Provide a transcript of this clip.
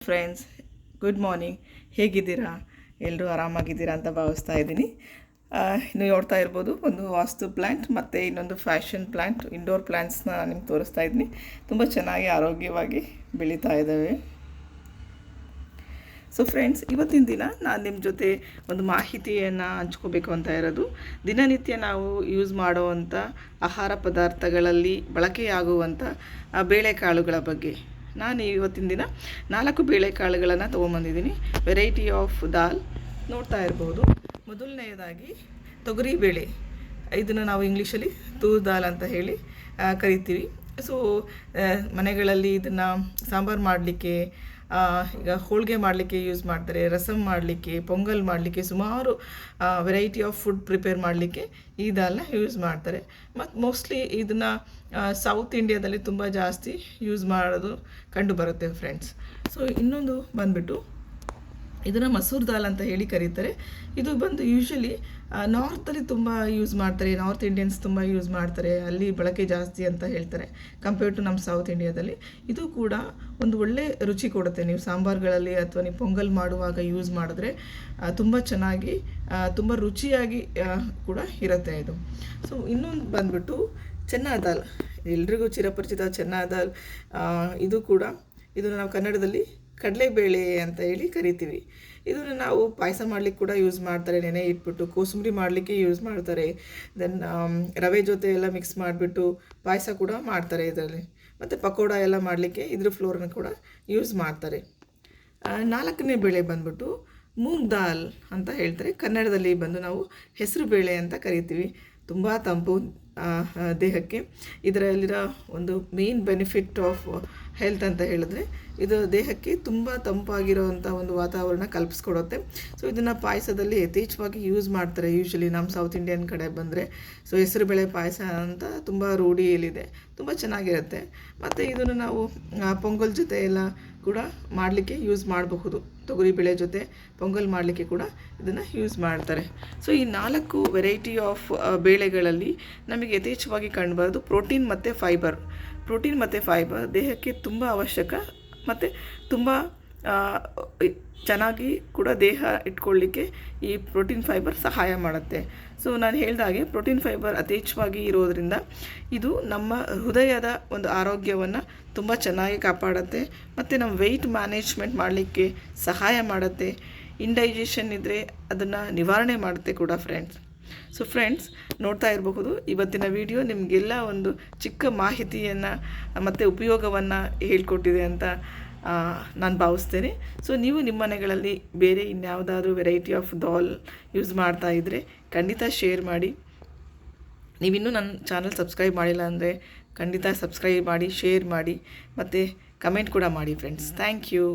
Friends, good morning. ಹೇಗಿದ್ದೀರಾ? ಎಲ್ಲರೂ ಆರಾಮಾಗಿದ್ದೀರಾ ಅಂತ ಭಾವಿಸ್ತಾ ಇದ್ದೀನಿ. ನೀವು ನೋಡ್ತಾ ಇರ್ಬೋದು, ಒಂದು ವಾಸ್ತು ಪ್ಲ್ಯಾಂಟ್ ಮತ್ತು ಇನ್ನೊಂದು ಫ್ಯಾಷನ್ ಪ್ಲ್ಯಾಂಟ್, ಇಂಡೋರ್ ಪ್ಲ್ಯಾಂಟ್ಸ್ನ ನಾನು ನಿಮ್ಗೆ ತೋರಿಸ್ತಾ ಇದ್ದೀನಿ. ತುಂಬ ಚೆನ್ನಾಗಿ ಆರೋಗ್ಯವಾಗಿ ಬೆಳೀತಾ ಇದ್ದಾವೆ. ಸೊ ಫ್ರೆಂಡ್ಸ್, ಇವತ್ತಿನ ದಿನ ನಾನು ನಿಮ್ಮ ಜೊತೆ ಒಂದು ಮಾಹಿತಿಯನ್ನು ಹಂಚ್ಕೋಬೇಕು ಅಂತ ಇರೋದು, ದಿನನಿತ್ಯ ನಾವು ಯೂಸ್ ಮಾಡುವಂಥ ಆಹಾರ ಪದಾರ್ಥಗಳಲ್ಲಿ ಬಳಕೆಯಾಗುವಂಥ ಬೇಳೆಕಾಳುಗಳ ಬಗ್ಗೆ. ನಾನು ಇವತ್ತಿನ ದಿನ 4 ಬೇಳೆಕಾಳುಗಳನ್ನು ತೊಗೊಂಬಂದಿದ್ದೀನಿ. ವೆರೈಟಿ ಆಫ್ ದಾಲ್ ನೋಡ್ತಾ ಇರ್ಬೋದು. ಮೊದಲನೆಯದಾಗಿ ತೊಗರಿಬೇಳೆ, ಇದನ್ನು ನಾವು ಇಂಗ್ಲೀಷಲ್ಲಿ ತೂರ್ ದಾಲ್ ಅಂತ ಹೇಳಿ ಕರಿತೀವಿ. ಸೊ ಮನೆಗಳಲ್ಲಿ ಇದನ್ನು ಸಾಂಬಾರು ಮಾಡಲಿಕ್ಕೆ, ಈಗ ಹೋಳಿಗೆ ಮಾಡಲಿಕ್ಕೆ ಯೂಸ್ ಮಾಡ್ತಾರೆ, ರಸಮ್ ಮಾಡಲಿಕ್ಕೆ, ಪೊಂಗಲ್ ಮಾಡಲಿಕ್ಕೆ, ಸುಮಾರು ವೆರೈಟಿ ಆಫ್ ಫುಡ್ ಪ್ರಿಪೇರ್ ಮಾಡಲಿಕ್ಕೆ ಈ ದಾಲ್ನ ಯೂಸ್ ಮಾಡ್ತಾರೆ. ಮತ್ತು ಮೋಸ್ಟ್ಲಿ ಇದನ್ನು ಸೌತ್ ಇಂಡಿಯಾದಲ್ಲಿ ತುಂಬ ಜಾಸ್ತಿ ಯೂಸ್ ಮಾಡೋದು ಕಂಡು ಬರುತ್ತೆ ಫ್ರೆಂಡ್ಸ್. ಸೊ ಇನ್ನೊಂದು ಬಂದುಬಿಟ್ಟು ಇದನ್ನು ಮಸೂರ್ ದಾಲ್ ಅಂತ ಹೇಳಿ ಕರೀತಾರೆ. ಇದು ಬಂದು ಯೂಶ್ವಲಿ ನಾರ್ತಲ್ಲಿ ತುಂಬ ಯೂಸ್ ಮಾಡ್ತಾರೆ, ನಾರ್ತ್ ಇಂಡಿಯನ್ಸ್ ತುಂಬ ಯೂಸ್ ಮಾಡ್ತಾರೆ, ಅಲ್ಲಿ ಬಳಕೆ ಜಾಸ್ತಿ ಅಂತ ಹೇಳ್ತಾರೆ ಕಂಪೇರ್ಡ್ ಟು ನಮ್ಮ ಸೌತ್ ಇಂಡಿಯಾದಲ್ಲಿ. ಇದು ಕೂಡ ಒಂದು ಒಳ್ಳೆ ರುಚಿ ಕೊಡುತ್ತೆ. ನೀವು ಸಾಂಬಾರುಗಳಲ್ಲಿ ಅಥವಾ ನೀವು ಪೊಂಗಲ್ ಮಾಡುವಾಗ ಯೂಸ್ ಮಾಡಿದ್ರೆ ತುಂಬ ಚೆನ್ನಾಗಿ, ತುಂಬ ರುಚಿಯಾಗಿ ಕೂಡ ಇರುತ್ತೆ ಇದು. ಸೊ ಇನ್ನೊಂದು ಬಂದುಬಿಟ್ಟು ಚೆನ್ನ ದಾಲ್, ಎಲ್ರಿಗೂ ಚಿರಪರಿಚಿತ ಚೆನ್ನ ದಾಲ್. ಇದು ಕೂಡ, ಇದನ್ನು ನಾವು ಕನ್ನಡದಲ್ಲಿ ಕಡಲೆಬೇಳೆ ಅಂತ ಹೇಳಿ ಕರಿತೀವಿ. ಇದನ್ನು ನಾವು ಪಾಯಸ ಮಾಡಲಿಕ್ಕೆ ಕೂಡ ಯೂಸ್ ಮಾಡ್ತಾರೆ, ನೆನೆ ಇಟ್ಬಿಟ್ಟು. ಕೋಸಂಬರಿ ಮಾಡಲಿಕ್ಕೆ ಯೂಸ್ ಮಾಡ್ತಾರೆ. ದೆನ್ ರವೆ ಜೊತೆ ಎಲ್ಲ ಮಿಕ್ಸ್ ಮಾಡಿಬಿಟ್ಟು ಪಾಯಸ ಕೂಡ ಮಾಡ್ತಾರೆ ಇದರಲ್ಲಿ. ಮತ್ತು ಪಕೋಡ ಎಲ್ಲ ಮಾಡಲಿಕ್ಕೆ ಇದ್ರ ಫ್ಲೋರನ್ನು ಕೂಡ ಯೂಸ್ ಮಾಡ್ತಾರೆ. 4ನೇ ಬೇಳೆ ಬಂದ್ಬಿಟ್ಟು ಮೂಂಗ್ ದಾಲ್ ಅಂತ ಹೇಳ್ತಾರೆ. ಕನ್ನಡದಲ್ಲಿ ಬಂದು ನಾವು ಹೆಸರು ಬೇಳೆ ಅಂತ ಕರಿತೀವಿ. ತುಂಬ ತಂಪು ದೇಹಕ್ಕೆ. ಇದರಲ್ಲಿರೋ ಒಂದು ಮೇನ್ ಬೆನಿಫಿಟ್ ಆಫ್ ಹೆಲ್ತ್ ಅಂತ ಹೇಳಿದ್ರೆ, ಇದು ದೇಹಕ್ಕೆ ತುಂಬ ತಂಪಾಗಿರೋವಂಥ ಒಂದು ವಾತಾವರಣ ಕಲ್ಪಿಸ್ಕೊಡುತ್ತೆ. ಸೊ ಇದನ್ನು ಪಾಯಸದಲ್ಲಿ ಯಥೇಚ್ಛವಾಗಿ ಯೂಸ್ ಮಾಡ್ತಾರೆ ಯೂಶ್ವಲಿ ನಮ್ಮ ಸೌತ್ ಇಂಡಿಯನ್ ಕಡೆ ಬಂದರೆ. ಸೊ ಹೆಸರುಬೇಳೆ ಪಾಯಸ ಅಂತ ತುಂಬ ರೂಢಿಯಲ್ಲಿದೆ, ತುಂಬ ಚೆನ್ನಾಗಿರುತ್ತೆ. ಮತ್ತು ಇದನ್ನು ನಾವು ಪೊಂಗಲ್ ಜೊತೆ ಎಲ್ಲ ಕೂಡ ಮಾಡಲಿಕ್ಕೆ ಯೂಸ್ ಮಾಡಬಹುದು. ತೊಗರಿಬೇಳೆ ಜೊತೆ ಪೊಂಗಲ್ ಮಾಡಲಿಕ್ಕೆ ಕೂಡ ಇದನ್ನು ಯೂಸ್ ಮಾಡ್ತಾರೆ. ಸೊ ಈ 4 ವೆರೈಟಿ ಆಫ್ ಬೇಳೆಗಳಲ್ಲಿ ನಮಗೆ ಯಥೇಚ್ಛವಾಗಿ ಕಂಡುಬರೋದು ಪ್ರೋಟೀನ್ ಮತ್ತು ಫೈಬರ್. ಪ್ರೋಟೀನ್ ಮತ್ತು ಫೈಬರ್ ದೇಹಕ್ಕೆ ತುಂಬ ಅವಶ್ಯಕ, ಮತ್ತು ತುಂಬ ಚೆನ್ನಾಗಿ ಕೂಡ ದೇಹ ಇಟ್ಕೊಳ್ಳಿಕ್ಕೆ ಈ ಪ್ರೋಟೀನ್ ಫೈಬರ್ ಸಹಾಯ ಮಾಡುತ್ತೆ. ಸೊ ನಾನು ಹೇಳಿದಾಗೆ ಪ್ರೋಟೀನ್ ಫೈಬರ್ ಯಥೇಚ್ಛವಾಗಿ ಇರೋದರಿಂದ ಇದು ನಮ್ಮ ಹೃದಯದ ಒಂದು ಆರೋಗ್ಯವನ್ನು ತುಂಬ ಚೆನ್ನಾಗಿ ಕಾಪಾಡುತ್ತೆ, ಮತ್ತು ನಮ್ಮ ವೆಯ್ಟ್ ಮ್ಯಾನೇಜ್ಮೆಂಟ್ ಮಾಡಲಿಕ್ಕೆ ಸಹಾಯ ಮಾಡುತ್ತೆ. ಇಂಡೈಜೆಷನ್ ಇದ್ದರೆ ಅದನ್ನು ನಿವಾರಣೆ ಮಾಡುತ್ತೆ ಕೂಡ ಫ್ರೆಂಡ್ಸ್. ಸೊ ಫ್ರೆಂಡ್ಸ್, ನೋಡ್ತಾ ಇರಬಹುದು, ಇವತ್ತಿನ ವಿಡಿಯೋ ನಿಮಗೆಲ್ಲ ಒಂದು ಚಿಕ್ಕ ಮಾಹಿತಿಯನ್ನು ಮತ್ತು ಉಪಯೋಗವನ್ನು ಹೇಳ್ಕೊಟ್ಟಿದೆ ಅಂತ ನಾನು ಭಾವಿಸ್ತೇನೆ. ಸೊ ನೀವು ನಿಮ್ಮ ಮನೆಗಳಲ್ಲಿ ಬೇರೆ ಇನ್ಯಾವುದಾದ್ರೂ ವೆರೈಟಿ ಆಫ್ ದಾಲ್ ಯೂಸ್ ಮಾಡ್ತಾ ಇದ್ದರೆ ಖಂಡಿತ ಶೇರ್ ಮಾಡಿ. ನೀವಿನ್ನೂ ನನ್ನ ಚಾನಲ್ ಸಬ್ಸ್ಕ್ರೈಬ್ ಮಾಡಿಲ್ಲ ಅಂದರೆ ಖಂಡಿತ ಸಬ್ಸ್ಕ್ರೈಬ್ ಮಾಡಿ, ಶೇರ್ ಮಾಡಿ, ಮತ್ತು ಕಮೆಂಟ್ ಕೂಡ ಮಾಡಿ ಫ್ರೆಂಡ್ಸ್. Thank you.